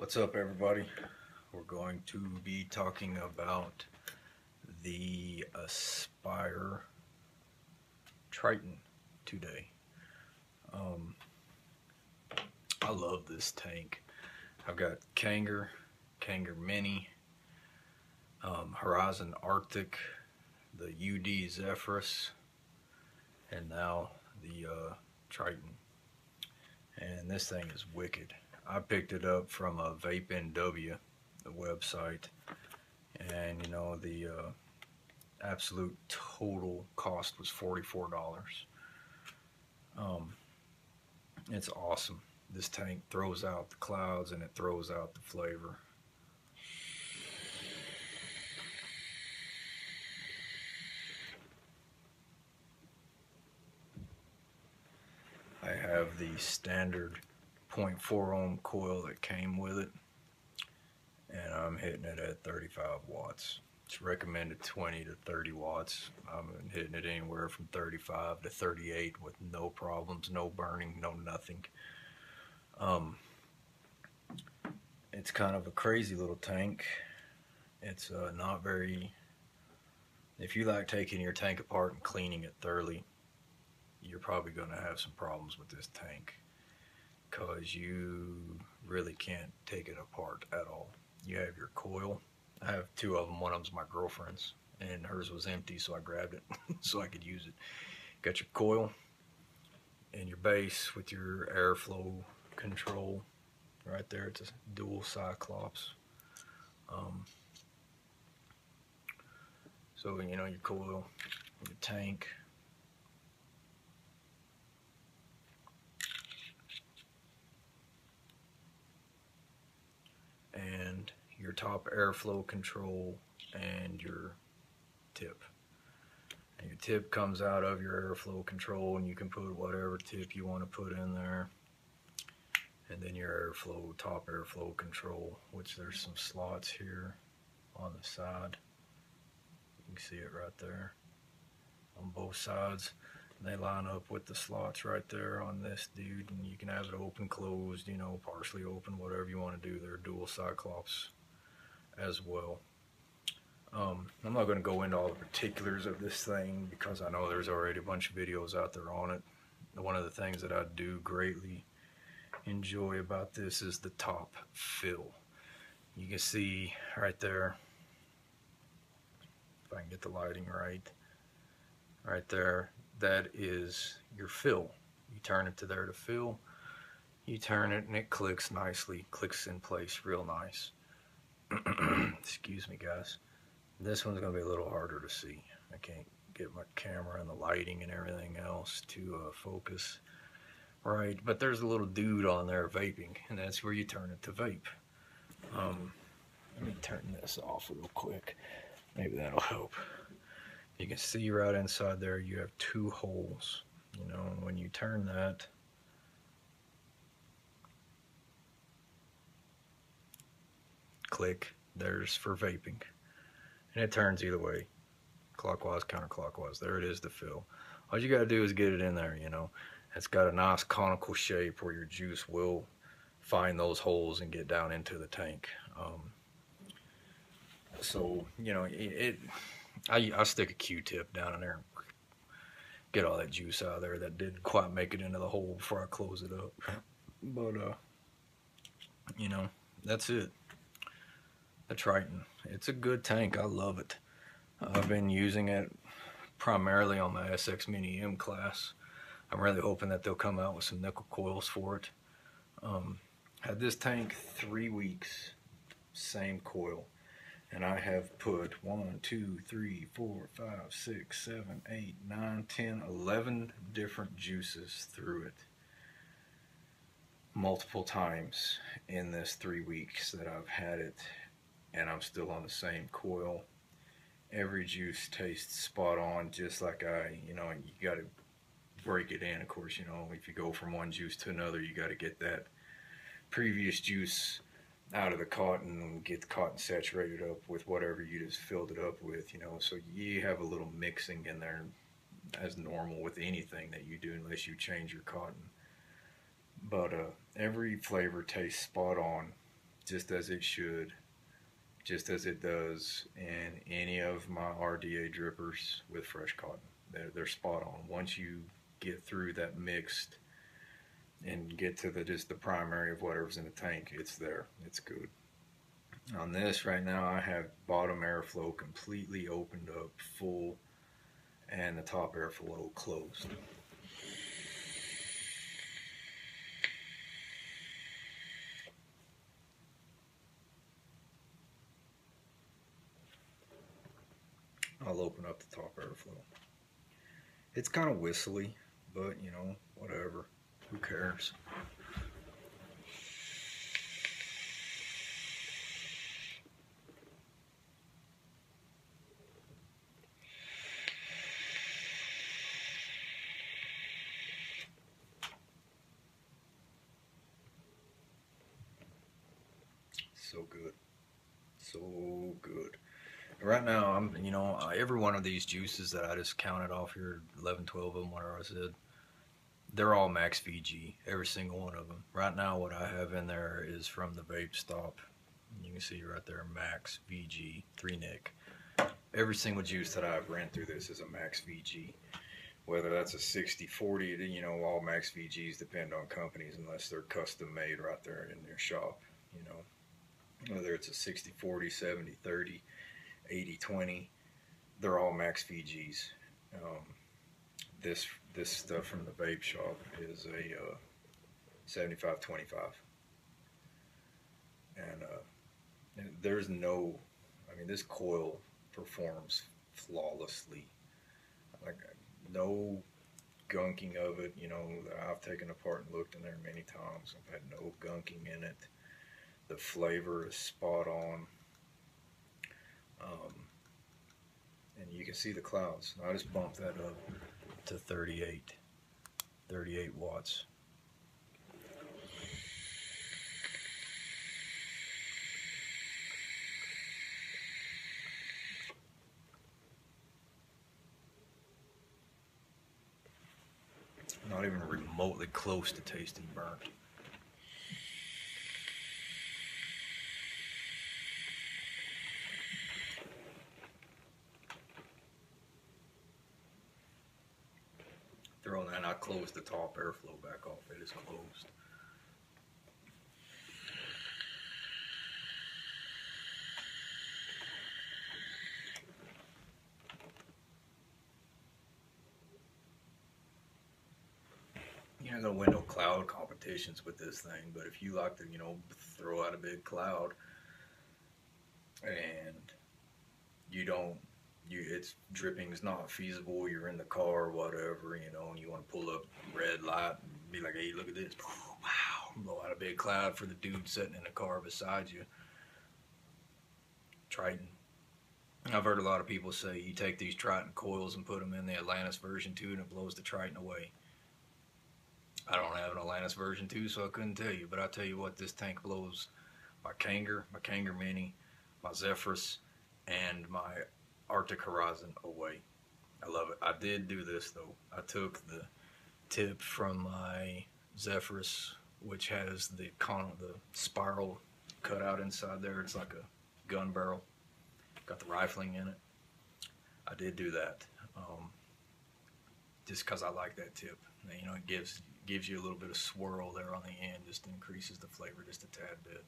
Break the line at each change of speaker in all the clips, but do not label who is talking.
What's up, everybody? We're going to be talking about the Aspire Triton today. I love this tank. I've got Kanger Mini, Horizon Arctic, the UD Zephyrus, and now the Triton. And this thing is wicked. I picked it up from Vape NW, the website, and the absolute total cost was $44. It's awesome. This tank throws out the clouds and it throws out the flavor. I have the standard 0.4 ohm coil that came with it, and I'm hitting it at 35 watts. It's recommended 20 to 30 watts. I'm hitting it anywhere from 35 to 38 with no problems, no burning, no nothing. It's kind of a crazy little tank. It's not very, if you like taking your tank apart and cleaning it thoroughly, you're probably going to have some problems with this tank, because you really can't take it apart at all. You have your coil. I have two of them. One of them's my girlfriend's, and hers was empty, so I grabbed it so I could use it. Got your coil and your base with your airflow control right there. It's a dual Cyclops. So your coil, your tank, and your top airflow control, and your tip. And your tip comes out of your airflow control, and you can put whatever tip you want to put in there. And then your top airflow control, which there's some slots here on the side. You can see it right there on both sides. They line up with the slots right there on this dude, and you can have it open, closed, partially open, whatever you want to do. They're dual Cyclops as well. I'm not going to go into all the particulars of this thing because I know there's already a bunch of videos out there on it. One of the things that I do greatly enjoy about this is the top fill. You can see right there, if I can get the lighting right there, that is your fill. You turn it to there to fill, you turn it and it clicks nicely, clicks in place real nice. Excuse me, guys. This one's going to be a little harder to see. I can't get my camera and the lighting and everything else to focus right, but there's a little dude on there vaping, and that's where you turn it to vape. Let me turn this off real quick. Maybe that'll help. You can see right inside there you have two holes, and when you turn that, click, there's for vaping, and it turns either way, clockwise, counterclockwise. There it is, the fill. All you got to do is get it in there. It's got a nice conical shape where your juice will find those holes and get down into the tank. So I stick a Q-tip down in there and get all that juice out of there that didn't quite make it into the hole before I close it up. But that's it. The Triton. It's a good tank. I love it. I've been using it primarily on my SX Mini M class. I'm really hoping that they'll come out with some nickel coils for it. Had this tank 3 weeks, same coil, and I have put 1, 2, 3, 4, 5, 6, 7, 8, 9, 10, 11 different juices through it multiple times in this 3 weeks that I've had it, and I'm still on the same coil. Every juice tastes spot on, just like you got to break it in. Of course, if you go from one juice to another, you got to get that previous juice out of the cotton and get the cotton saturated up with whatever you just filled it up with, so you have a little mixing in there as normal with anything that you do, unless you change your cotton. But every flavor tastes spot on, just as it should, just as it does in any of my RDA drippers with fresh cotton. They're spot on. Once you get through that mixed and get to just the primary of whatever's in the tank, it's there. It's good. On this right now, I have bottom airflow completely opened up, full, and the top airflow closed. I'll open up the top airflow. It's kind of whistly, but you know, whatever. Who cares? So good. So good. Right now, you know, every one of these juices that I just counted off here, 11, 12 of them, whatever I said, they're all max VG, every single one of them. Right now, what I have in there is from the Vape Stop. You can see right there, max VG, 3 Nic. Every single juice that I've ran through this is a max VG. Whether that's a 60-40, you know, all max VGs depend on companies unless they're custom made right there in their shop, you know. Whether it's a 60-40, 70-30, 80-20, they're all max VGs. This stuff from the vape shop is a 75-25, and there's no, I mean, this coil performs flawlessly. Like, no gunking of it, you know, that I've taken apart and looked in there many times. I've had no gunking in it. The flavor is spot on. And you can see the clouds. I just bumped that up to 38 watts. Not even remotely close to tasting burnt. Throw that, and I closed the top airflow back off. It is closed. You're not gonna win no cloud competitions with this thing, but if you like to, you know, throw out a big cloud and you don't, it's dripping is not feasible, you're in the car or whatever, you know, and you want to pull up red light and be like, hey, look at this, wow, blow out a big cloud for the dude sitting in the car beside you. Triton. I've heard a lot of people say you take these Triton coils and put them in the Atlantis version 2 and it blows the Triton away. I don't have an Atlantis version 2, so I couldn't tell you, but I'll tell you what, this tank blows my Kanger Mini, my Zephyrus, and my Arctic Horizon away. I love it. I did do this though. I took the tip from my Zephyrus, which has the spiral cut out inside there. It's like a gun barrel. Got the rifling in it. I did do that, just because I like that tip. You know, it gives you a little bit of swirl there on the end, just increases the flavor just a tad bit.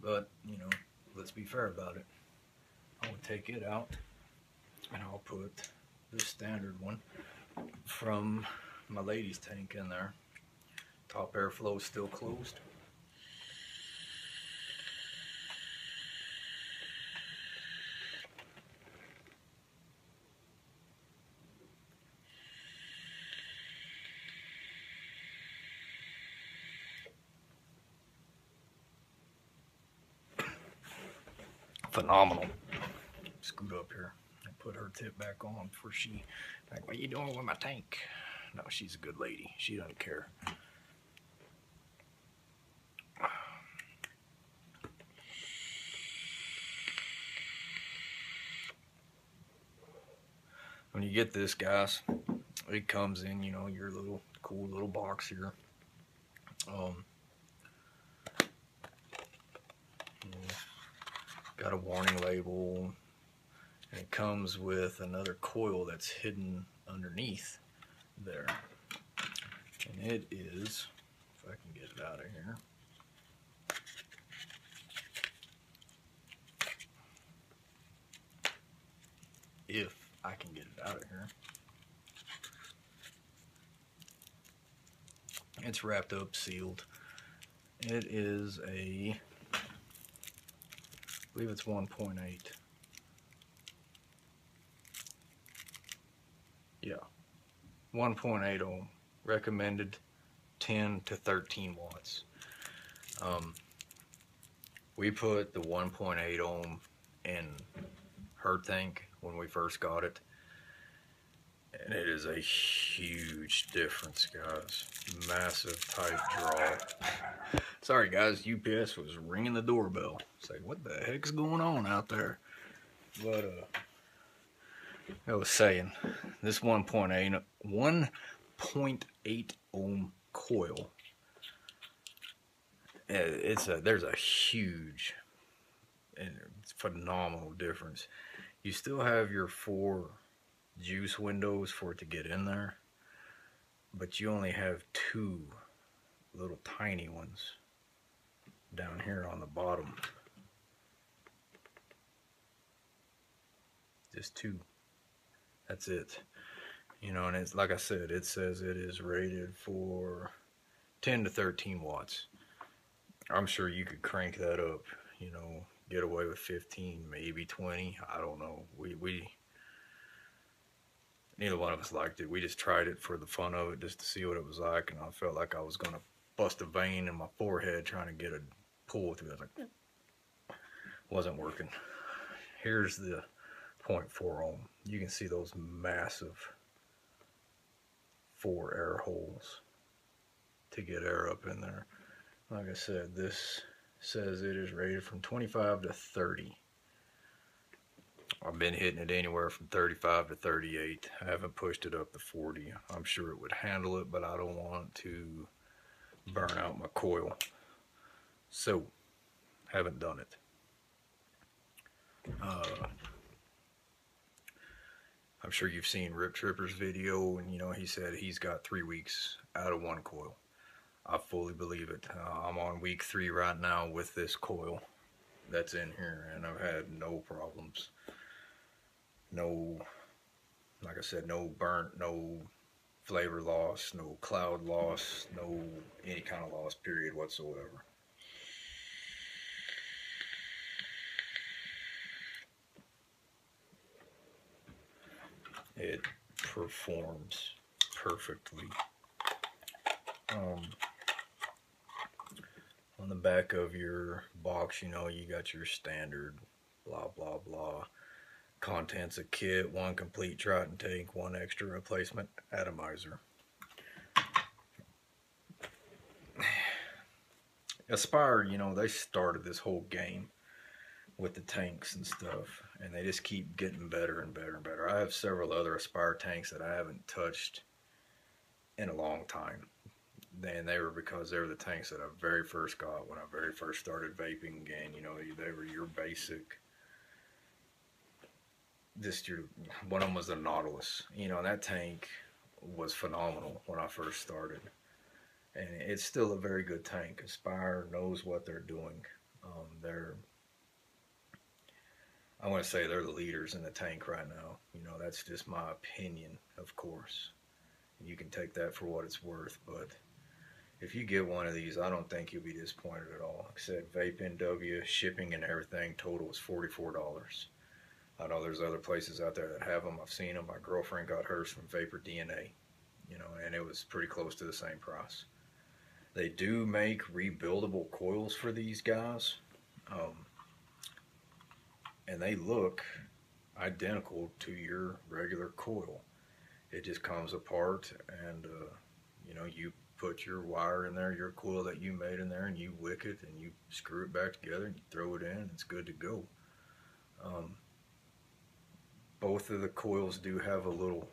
But you know, let's be fair about it. I'm gonna take it out, and I'll put this standard one from my ladies' tank in there. Top airflow is still closed. Phenomenal. Scoot up here and put her tip back on before she, like, what are you doing with my tank? No, she's a good lady. She doesn't care. When you get this, guys, it comes in, you know, your little cool little box here. got a warning label, and it comes with another coil that's hidden underneath there. And it is, if I can get it out of here, if I can get it out of here, it's wrapped up, sealed. It is a, I believe it's 1.8. Yeah, 1.8 ohm, recommended 10 to 13 watts. We put the 1.8 ohm in her tank when we first got it, and it is a huge difference, guys. Massive tight draw. Sorry guys, UPS was ringing the doorbell. It's like, what the heck's going on out there? But I was saying, this 1.8 ohm coil, there's a huge and phenomenal difference. You still have your 4 juice windows for it to get in there, but you only have 2 little tiny ones down here on the bottom. Just 2. That's it. You know, and it's like I said, it says it is rated for 10 to 13 watts. I'm sure you could crank that up, you know, get away with 15, maybe 20. I don't know. We neither one of us liked it. We just tried it for the fun of it, just to see what it was like, and I felt like I was gonna bust a vein in my forehead trying to get a pull through. I was like, wasn't working. Here's the 0.4 ohm. You can see those massive 4 air holes to get air up in there. Like I said, this says it is rated from 25 to 30. I've been hitting it anywhere from 35 to 38. I haven't pushed it up to 40. I'm sure it would handle it, but I don't want to burn out my coil. So, haven't done it. I'm sure you've seen Rip Tripper's video, and you know, he said he's got 3 weeks out of 1 coil. I fully believe it. I'm on week 3 right now with this coil that's in here, and I've had no problems. No, like I said, no burnt, no flavor loss, no cloud loss, no any kind of loss, period, whatsoever. It performs perfectly. On the back of your box, you know, you got your standard blah blah blah contents of kit: 1 complete Triton tank, 1 extra replacement atomizer. Aspire, you know, they started this whole game with the tanks and stuff, and they just keep getting better and better and better. I have several other Aspire tanks that I haven't touched in a long time. And they were because they were the tanks that I very first got when I very first started vaping again. You know, they were your basic, one of them was the Nautilus. You know, that tank was phenomenal when I first started. And it's still a very good tank. Aspire knows what they're doing. I want to say they're the leaders in the tank right now. You know, that's just my opinion, of course. You can take that for what it's worth, but if you get one of these, I don't think you'll be disappointed at all. Like I said, Vape NW, shipping and everything, total was $44. I know there's other places out there that have them. I've seen them. My girlfriend got hers from Vapor DNA, you know, and it was pretty close to the same price. They do make rebuildable coils for these guys, and they look identical to your regular coil. It just comes apart, and you know, you put your wire in there, your coil that you made in there, and you wick it and you screw it back together and you throw it in, and it's good to go. Both of the coils do have a little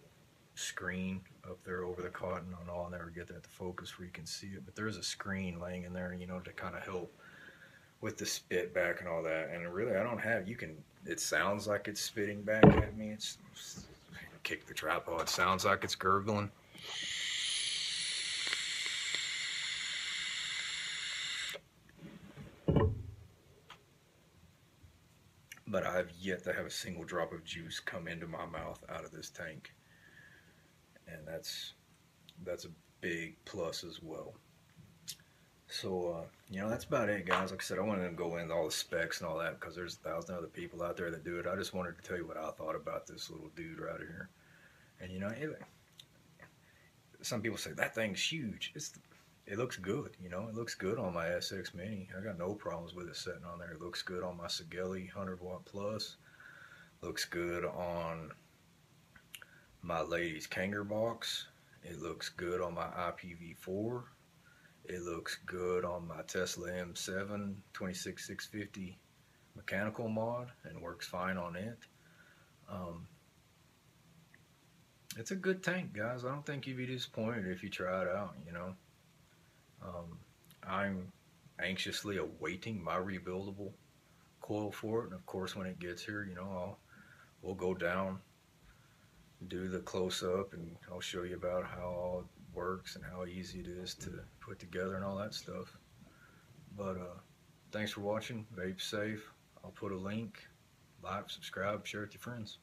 screen up there over the cotton. I don't know, I'll never get that to focus where you can see it, but there's a screen laying in there, you know, to kind of help with the spit back and all that. And really, I don't have. You can. It sounds like it's spitting back at me. It's kick the tripod. It sounds like it's gurgling. But I've yet to have a single drop of juice come into my mouth out of this tank, and that's a big plus as well. So, that's about it, guys. Like I said, I wanted to go into all the specs and all that because there's 1,000 other people out there that do it. I just wanted to tell you what I thought about this little dude right here. And, some people say, that thing's huge. It looks good, It looks good on my SX Mini. I got no problems with it sitting on there. It looks good on my Sigelei 100-watt plus. Looks good on my Ladies Kanger box. It looks good on my IPv4. It looks good on my Tesla M7 26650 mechanical mod and works fine on it. It's a good tank, guys. I don't think you'd be disappointed if you try it out, I'm anxiously awaiting my rebuildable coil for it, and of course when it gets here, we'll go down, do the close-up, and I'll show you about how all it works and how easy it is to put together and all that stuff. But thanks for watching. Vape safe. I'll put a link. Like, subscribe, share with your friends.